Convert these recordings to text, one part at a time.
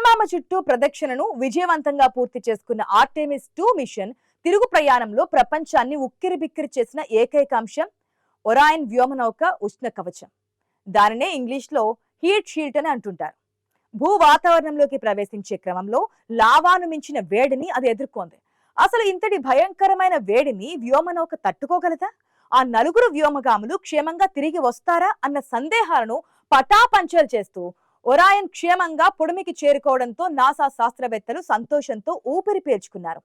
చందమామ చుట్టూ ప్రదక్షిణను విజయవంతంగా పూర్తి చేసుకున్న ఆర్టెమిస్ 2 మిషన్ తిరుగు ప్రయాణంలో ప్రపంచాన్ని ఉక్కిరిబిక్కిరి చేసిన ఏకైక అంశం ఒరాయన్ వ్యోమనౌక ఉష్ణ కవచం. దానినే ఇంగ్లీష్ లో హీట్ షీల్డ్ అని అంటుంటారు. భూ వాతావరణంలోకి ప్రవేశించే క్రమంలో లావాను మించిన వేడిని అది ఎదుర్కొంది. అసలు ఇంతటి భయంకరమైన వేడిని వ్యోమనౌక తట్టుకోగలదా? ఆ నలుగురు వ్యోమగాములు క్షేమంగా తిరిగి వస్తారా అన్న సందేహాలను పటాపంచలు చేస్తూ ఒరాయన్ క్షేమంగా పొడిమికి చేరుకోవడంతో నాసా శాస్త్రవేత్తలు సంతోషంతో ఊపిరి పీల్చుకున్నారు.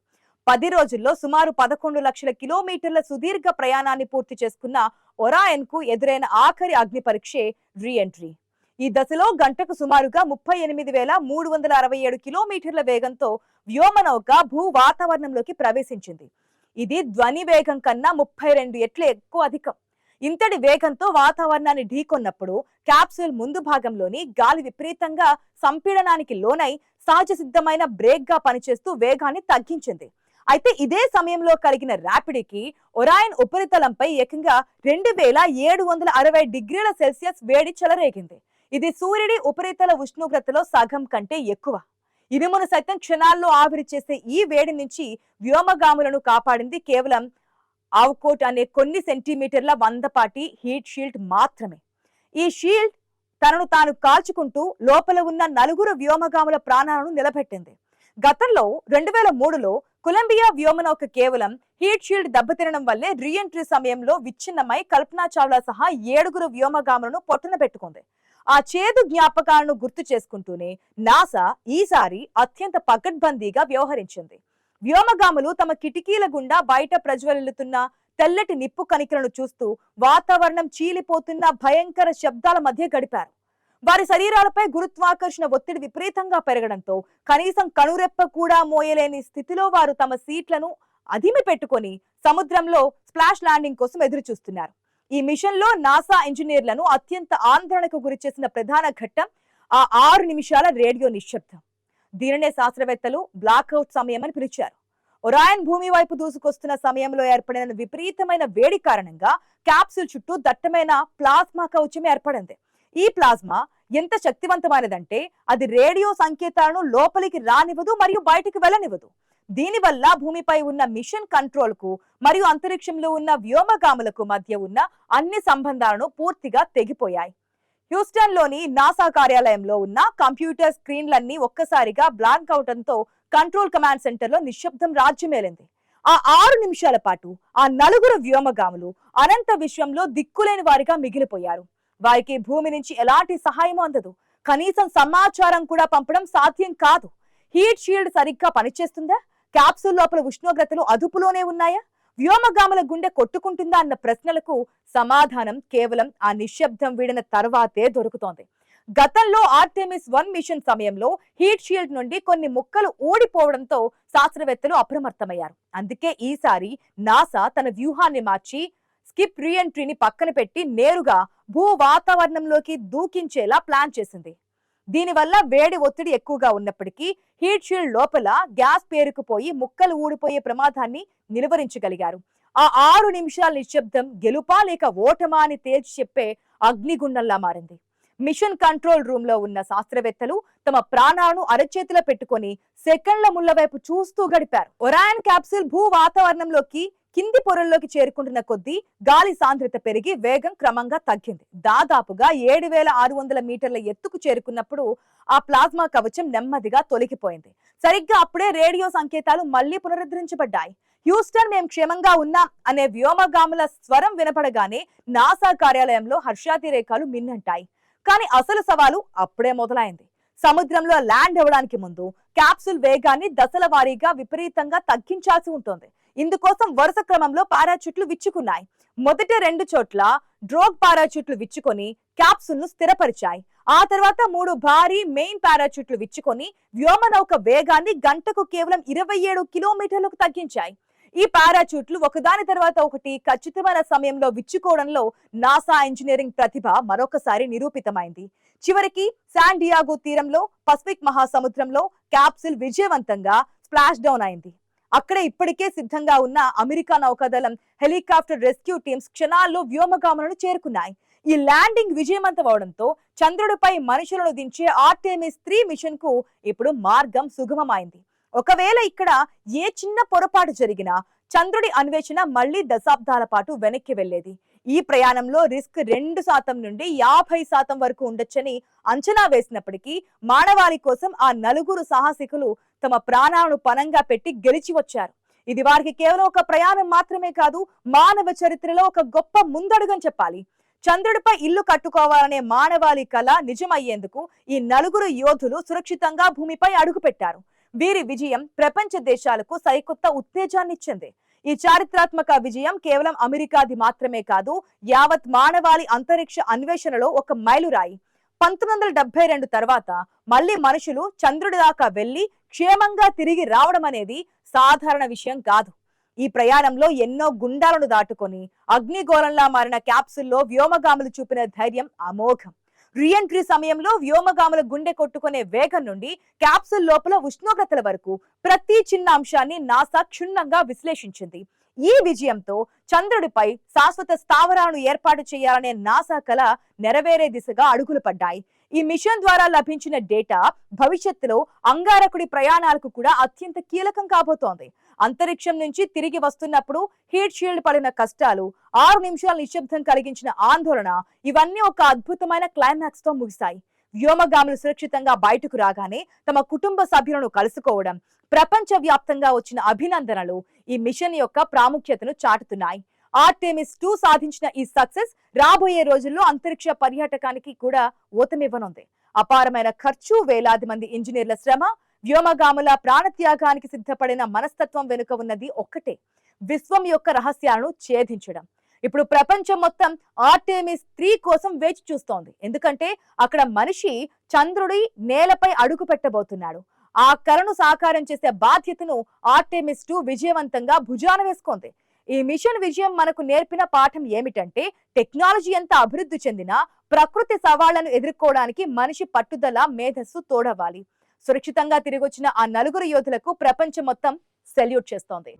10 రోజుల్లో సుమారు 11 లక్షల కిలోమీటర్ల సుదీర్ఘ ప్రయాణాన్ని పూర్తి చేసుకున్న ఒరాయన్ కు ఎదురైన ఆఖరి అగ్ని పరీక్షే రీఎంట్రీ. ఈ దశలో గంటకు సుమారుగా 38,367 కిలోమీటర్ల వేగంతో వ్యోమనౌక భూ వాతావరణంలోకి ప్రవేశించింది. ఇది ధ్వని వేగం కన్నా 32 రెట్లు ఎక్కువ అధికం. ఇంతటి వేగంతో వాతావరణాన్ని ఢీకొన్నప్పుడు క్యాప్సూల్ ముందు భాగంలోని గాలి విపరీతంగా సంపీడనానికి లోనై సహజ సిద్ధమైన బ్రేక్ గా పనిచేస్తూ వేగాన్ని తగ్గించింది. అయితే ఇదే సమయంలో కలిగిన ర్యాపిడ్కి ఒరాయన్ ఉపరితలంపై ఏకంగా 2760 డిగ్రీల సెల్సియస్ వేడి చెలరేగింది. ఇది సూర్యుడి ఉపరితల ఉష్ణోగ్రతలో సగం కంటే ఎక్కువ. ఇనుమును సైతం క్షణాల్లో ఆవిరి చేసే ఈ వేడి నుంచి వ్యోమగాములను కాపాడింది కేవలం ఆవుకోట్ అనే కొన్ని సెంటీమీటర్ల మందపాటి హీట్ షీల్డ్ మాత్రమే. ఈ షీల్డ్ తనను తాను కాల్చుకుంటూ లోపల ఉన్న నలుగురు వ్యోమగాముల ప్రాణాలను నిలబెట్టింది. గతంలో 2003లో కొలంబియా వ్యోమనౌక కేవలం హీట్ షీల్డ్ దెబ్బతినడం వల్లే రీఎంట్రీ సమయంలో విచ్ఛిన్నమై కల్పనా చావ్లా సహా 7 వ్యోమగాములను పొట్టన పెట్టుకుంది. ఆ చేదు జ్ఞాపకాలను గుర్తు చేసుకుంటూనే నాసా ఈసారి అత్యంత పకడ్బందీగా వ్యవహరించింది. వ్యోమగాములు తమ కిటికీల గుండా బయట ప్రజ్వలిల్లుతున్న తెల్లటి నిప్పు కణికలను చూస్తూ వాతావరణం చీలిపోతున్న భయంకర శబ్దాల మధ్య గడిపారు. వారి శరీరాలపై గురుత్వాకర్షణ ఒత్తిడి విపరీతంగా పెరగడంతో కనీసం కనురెప్ప కూడా మోయలేని స్థితిలో వారు తమ సీట్లను అదిమి పెట్టుకొని సముద్రంలో స్ప్లాష్ ల్యాండింగ్ కోసం ఎదురు చూస్తున్నారు. ఈ మిషన్ లో నాసా ఇంజనీర్లను అత్యంత ఆందోళనకు గురి చేసిన ప్రధాన ఘట్టం ఆ 6 నిమిషాల రేడియో నిశ్శబ్దం. దీనినే శాస్త్రవేత్తలు బ్లాక్అవుట్ సమయం అని పిలిచారు. ఒరాయన్ భూమి వైపు దూసుకొస్తున్న సమయంలో ఏర్పడిన విపరీతమైన వేడి కారణంగా క్యాప్సూల్ చుట్టూ దట్టమైన ప్లాస్మా కవచం ఏర్పడింది. ఈ ప్లాస్మా ఎంత శక్తివంతమైనదంటే అది రేడియో సంకేతాలను లోపలికి రానివ్వదు మరియు బయటికి వెళ్ళనివ్వదు. దీనివల్ల భూమిపై ఉన్న మిషన్ కంట్రోల్ కు మరియు అంతరిక్షంలో ఉన్న వ్యోమగాములకు మధ్య ఉన్న అన్ని సంబంధాలను పూర్తిగా తెగిపోయాయి. హ్యూస్టన్ లోని నాసా కార్యాలయంలో ఉన్న కంప్యూటర్ స్క్రీన్లన్నీ ఒక్కసారిగా బ్లాంక్ అవడంతో కంట్రోల్ కమాండ్ సెంటర్ లో నిశ్శబ్దం రాజ్యమేలింది. ఆ 6 నిమిషాల పాటు ఆ 4 వ్యోమగాములు అనంత విశ్వంలో దిక్కులేని వారిగా మిగిలిపోయారు. వారికి భూమి నుంచి ఎలాంటి సహాయం అందదు. కనీసం సమాచారం కూడా పంపడం సాధ్యం కాదు. హీట్ షీల్డ్ సరిగ్గా పనిచేస్తుందా? క్యాప్సూల్ లోపల ఉష్ణోగ్రతలు అదుపులోనే ఉన్నాయా? వ్యోమగాముల గుండె కొట్టుకుంటుందా అన్న ప్రశ్నలకు సమాధానం కేవలం ఆ నిశ్శబ్దం వీడిన తర్వాతే దొరుకుతోంది. గతంలో ఆర్టెమిస్ 1 మిషన్ సమయంలో హీట్ షీల్డ్ నుండి కొన్ని ముక్కలు ఊడిపోవడంతో శాస్త్రవేత్తలు అప్రమత్తమయ్యారు. అందుకే ఈసారి నాసా తన వ్యూహాన్ని మార్చి స్కిప్ రీఎంట్రీని పక్కన పెట్టి నేరుగా భూ వాతావరణంలోకి దూకించేలా ప్లాన్ చేసింది. దీనివల్ల వేడి ఒత్తిడి ఎక్కువగా ఉన్నప్పటికీ హీట్ షీల్డ్ లోపల గ్యాస్ పేరుకుపోయి ముక్కలు ఊడిపోయే ప్రమాదాన్ని నిలువరించగలిగారు. ఆ 6 నిమిషాల నిశ్శబ్దం గెలుపా లేక ఓటమా అని తేల్చి చెప్పే అగ్నిగుండంలా మారింది. మిషన్ కంట్రోల్ రూమ్ లో ఉన్న శాస్త్రవేత్తలు తమ ప్రాణాలను అరచేతిలో పెట్టుకొని సెకండ్ల ముళ్ల వైపు చూస్తూ గడిపారు. ఒరాయన్ క్యాప్సూల్ భూ వాతావరణంలోకి కింది పొరల్లోకి చేరుకుంటున్న కొద్దీ గాలి సాంద్రత పెరిగి వేగం క్రమంగా తగ్గింది. దాదాపుగా 7,600 మీటర్ల ఎత్తుకు చేరుకున్నప్పుడు ఆ ప్లాస్మా కవచం నెమ్మదిగా తొలగిపోయింది. సరిగ్గా అప్పుడే రేడియో సంకేతాలు మళ్లీ పునరుద్ధరించబడ్డాయి. హ్యూస్టన్, మేం క్షేమంగా ఉన్నాం అనే వ్యోమగాముల స్వరం వినపడగానే నాసా కార్యాలయంలో హర్షాతిరేకాలు మిన్నంటాయి. కానీ అసలు సవాలు అప్పుడే మొదలైంది. సముద్రంలో ల్యాండ్ అవ్వడానికి ముందు క్యాప్సూల్ వేగాన్ని దశల వారీగా విపరీతంగా తగ్గించాల్సి ఉంటుంది. ఇందుకోసం వరుస క్రమంలో పారాచూట్లు విచ్చుకున్నాయి. మొదట 2 చోట్ల డ్రోగ్ పారాచూట్లు విచ్చుకొని క్యాప్సూల్ ను స్థిరపరిచాయి. ఆ తర్వాత 3 భారీ మెయిన్ పారాచూట్లు విచ్చుకొని వ్యోమనౌక వేగాన్ని గంటకు కేవలం 27 కిలోమీటర్లకు తగ్గించాయి. ఈ పారాచూట్లు ఒకదాని తర్వాత ఒకటి ఖచ్చితమైన సమయంలో విచ్చుకోవడంలో నాసా ఇంజనీరింగ్ ప్రతిభ మరొకసారి నిరూపితమైంది. చివరికి శాన్ డియాగో తీరంలో పసిఫిక్ మహాసముద్రంలో క్యాప్సూల్ విజయవంతంగా స్ప్లాష్ డౌన్ అయింది. అక్కడే ఇప్పటికే సిద్ధంగా ఉన్న అమెరికా నౌకాదళం హెలికాప్టర్ రెస్క్యూ టీమ్స్ క్షణాల్లో వ్యోమగాములను చేరుకున్నాయి. ఈ ల్యాండింగ్ విజయవంతం అవడంతో చంద్రుడిపై మనుషులను దించే ఆర్టెమిస్ 3 మిషన్ కు ఇప్పుడు మార్గం సుగమమైంది. ఒకవేళ ఇక్కడ ఏ చిన్న పొరపాటు జరిగినా చంద్రుడి అన్వేషణ మళ్లీ దశాబ్దాల పాటు వెనక్కి వెళ్లేది. ఈ ప్రయాణంలో రిస్క్ 2% నుండి 50% వరకు ఉండొచ్చని అంచనా వేసినప్పటికీ మానవాళి కోసం ఆ నలుగురు సాహసికులు తమ ప్రాణాలను పణంగా పెట్టి గెలిచి వచ్చారు. ఇది వారికి కేవలం ఒక ప్రయాణం మాత్రమే కాదు, మానవ చరిత్రలో ఒక గొప్ప ముందడుగని చెప్పాలి. చంద్రుడిపై ఇల్లు కట్టుకోవాలనే మానవాళి కళ నిజమయ్యేందుకు ఈ నలుగురు యోధులు సురక్షితంగా భూమిపై అడుగుపెట్టారు. వీరి విజయం ప్రపంచ దేశాలకు సరికొత్త ఉత్తేజాన్నిచ్చింది. ఈ చారిత్రాత్మక విజయం కేవలం అమెరికాది మాత్రమే కాదు, యావత్ మానవాళి అంతరిక్ష అన్వేషణలో ఒక మైలురాయి. 1972 తర్వాత మళ్లీ మనుషులు చంద్రుడి దాకా వెళ్లి క్షేమంగా తిరిగి రావడం అనేది సాధారణ విషయం కాదు. ఈ ప్రయాణంలో ఎన్నో గుండాలను దాటుకొని అగ్నిగోళంలా మారిన క్యాప్సుల్లో వ్యోమగాములు చూపిన ధైర్యం అమోఘం. రీఎంట్రీ సమయంలో వ్యోమగాముల గుండె కొట్టుకునే వేగం నుండి క్యాప్సుల్ లోపల ఉష్ణోగ్రతల వరకు ప్రతి చిన్న అంశాన్ని నాసా క్షుణ్ణంగా విశ్లేషించింది. ఈ విజయంతో చంద్రుడిపై శాశ్వత స్థావరాలను ఏర్పాటు చేయాలనే నాసా కల నెరవేరే దిశగా అడుగులు పడ్డాయి. ఈ మిషన్ ద్వారా లభించిన డేటా భవిష్యత్తులో అంగారకుడి ప్రయాణాలకు కూడా అత్యంత కీలకం కాబోతోంది. అంతరిక్షం నుంచి తిరిగి వస్తున్నప్పుడు హీట్ షీల్డ్ పడిన కష్టాలు, 6 నిమిషాల నిశ్శబ్దం కలిగించిన ఆందోళన, ఇవన్నీ ఒక అద్భుతమైన క్లైమాక్స్ తో ముగిశాయి. వ్యోమగాములు సురక్షితంగా బయటకు రాగానే తమ కుటుంబ సభ్యులను కలుసుకోవడం, ప్రపంచ వ్యాప్తంగా వచ్చిన అభినందనలు ఈ మిషన్ యొక్క ప్రాముఖ్యతను చాటుతున్నాయి. ఆర్టెమిస్ 2 సాధించిన ఈ సక్సెస్ రాబోయే రోజుల్లో అంతరిక్ష పర్యాటకానికి కూడా ఊతమివ్వనుంది. అపారమైన ఖర్చు, వేలాది మంది ఇంజనీర్ల శ్రమ, వ్యోమగాముల ప్రాణత్యాగానికి సిద్ధపడిన మనస్తత్వం వెనుక ఉన్నది ఒక్కటే, విశ్వం యొక్క రహస్యాలను ఛేదించడం. ఇప్పుడు ప్రపంచం మొత్తం ఆర్టెమిస్ 3 కోసం వేచి చూస్తోంది. ఎందుకంటే అక్కడ మనిషి చంద్రుడి నేలపై అడుగు పెట్టబోతున్నాడు. ఆ కలను సాకారం చేసే బాధ్యతను ఆర్టెమిస్ 2 విజయవంతంగా భుజాన వేసుకుంది. ఈ మిషన్ విజయం మనకు నేర్పిన పాఠం ఏమిటంటే, టెక్నాలజీ ఎంత అభివృద్ధి చెందినా ప్రకృతి సవాళ్లను ఎదుర్కోవడానికి మనిషి పట్టుదల, మేధస్సు తోడవ్వాలి. సురక్షితంగా తిరిగొచ్చిన ఆ నలుగురు యోధులకు ప్రపంచం మొత్తం సెల్యూట్ చేస్తోంది.